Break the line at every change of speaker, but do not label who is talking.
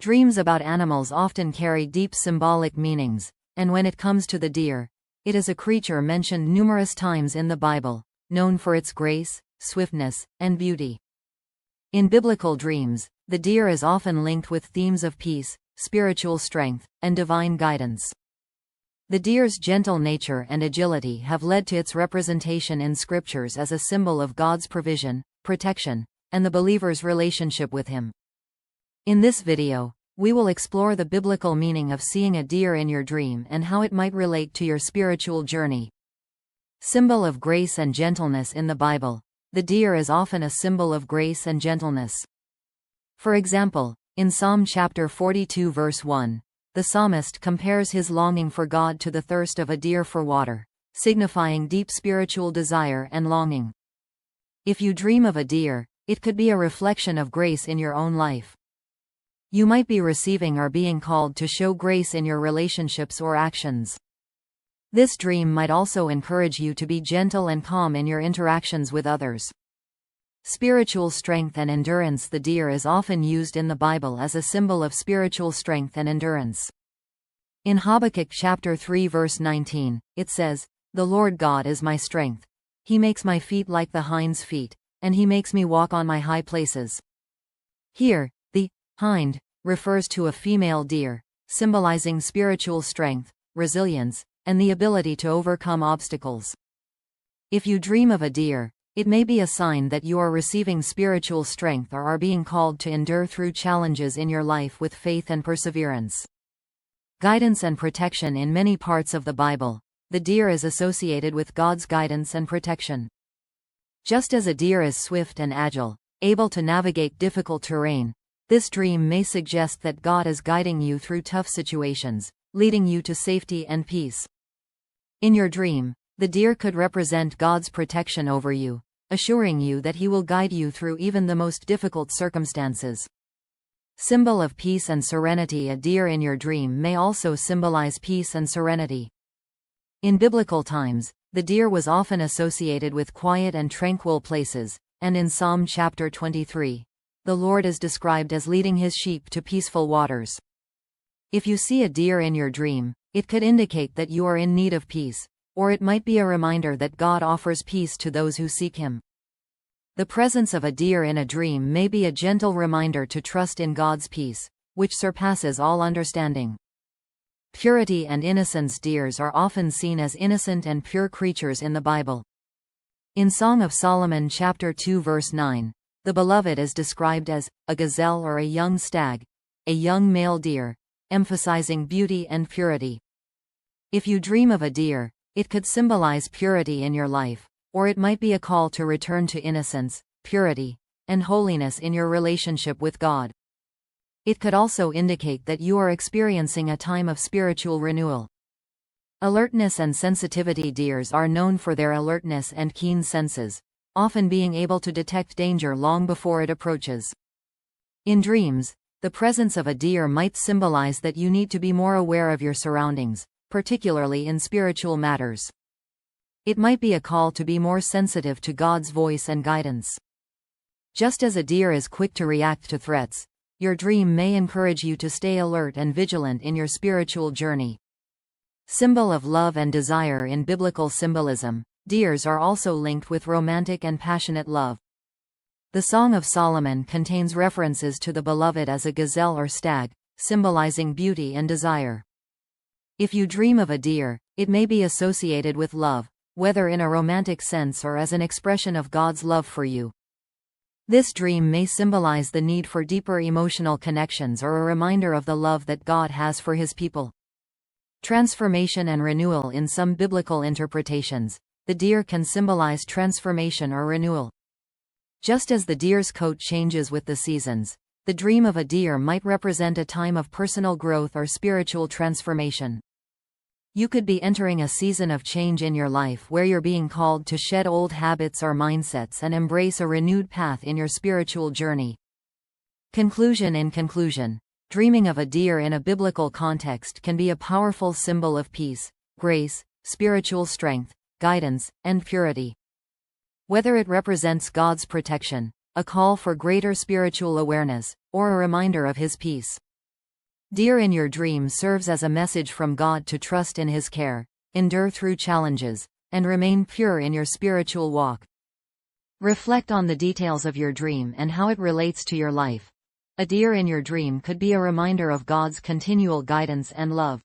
Dreams about animals often carry deep symbolic meanings, and when it comes to the deer, it is a creature mentioned numerous times in the Bible, known for its grace, swiftness, and beauty. In biblical dreams, the deer is often linked with themes of peace, spiritual strength, and divine guidance. The deer's gentle nature and agility have led to its representation in scriptures as a symbol of God's provision, protection, and the believer's relationship with Him. In this video, we will explore the biblical meaning of seeing a deer in your dream and how it might relate to your spiritual journey. Symbol of grace and gentleness in the Bible. The deer is often a symbol of grace and gentleness. For example, in Psalm chapter 42 verse 1, the psalmist compares his longing for God to the thirst of a deer for water, signifying deep spiritual desire and longing. If you dream of a deer, it could be a reflection of grace in your own life. You might be receiving or being called to show grace in your relationships or actions. This dream might also encourage you to be gentle and calm in your interactions with others. Spiritual strength and endurance. The deer is often used in the Bible as a symbol of spiritual strength and endurance. In Habakkuk chapter 3 verse 19, it says, "The Lord God is my strength. He makes my feet like the hind's feet, and He makes me walk on my high places." Here, the hind refers to a female deer, symbolizing spiritual strength, resilience, and the ability to overcome obstacles. If you dream of a deer, it may be a sign that you are receiving spiritual strength or are being called to endure through challenges in your life with faith and perseverance. Guidance and protection. In many parts of the Bible, the deer is associated with God's guidance and protection. Just as a deer is swift and agile, able to navigate difficult terrain, this dream may suggest that God is guiding you through tough situations, leading you to safety and peace. In your dream, the deer could represent God's protection over you, assuring you that He will guide you through even the most difficult circumstances. Symbol of peace and serenity. A deer in your dream may also symbolize peace and serenity. In biblical times, the deer was often associated with quiet and tranquil places, and in Psalm chapter 23, the Lord is described as leading His sheep to peaceful waters. If you see a deer in your dream, it could indicate that you are in need of peace, or it might be a reminder that God offers peace to those who seek Him. The presence of a deer in a dream may be a gentle reminder to trust in God's peace, which surpasses all understanding. Purity and innocence. Deers are often seen as innocent and pure creatures in the Bible. In Song of Solomon chapter 2 verse 9, the beloved is described as a gazelle or a young stag, a young male deer, emphasizing beauty and purity. If you dream of a deer, it could symbolize purity in your life, or it might be a call to return to innocence, purity, and holiness in your relationship with God. It could also indicate that you are experiencing a time of spiritual renewal. Alertness and sensitivity. Deers are known for their alertness and keen senses, often being able to detect danger long before it approaches. In dreams, the presence of a deer might symbolize that you need to be more aware of your surroundings, particularly in spiritual matters. It might be a call to be more sensitive to God's voice and guidance. Just as a deer is quick to react to threats, your dream may encourage you to stay alert and vigilant in your spiritual journey. Symbol of love and desire. In biblical symbolism, deers are also linked with romantic and passionate love. The Song of Solomon contains references to the beloved as a gazelle or stag, symbolizing beauty and desire. If you dream of a deer, it may be associated with love, whether in a romantic sense or as an expression of God's love for you. This dream may symbolize the need for deeper emotional connections or a reminder of the love that God has for His people. Transformation and renewal. In some biblical interpretations, the deer can symbolize transformation or renewal. Just as the deer's coat changes with the seasons, the dream of a deer might represent a time of personal growth or spiritual transformation. You could be entering a season of change in your life where you're being called to shed old habits or mindsets and embrace a renewed path in your spiritual journey. Conclusion. In conclusion, dreaming of a deer in a biblical context can be a powerful symbol of peace, grace, spiritual strength, guidance, and purity. Whether it represents God's protection, a call for greater spiritual awareness, or a reminder of His peace, Deer in your dream serves as a message from God to trust in His care, endure through challenges, and remain pure in your spiritual walk. Reflect on the details of your dream and how it relates to your life. A deer in your dream could be a reminder of God's continual guidance and love.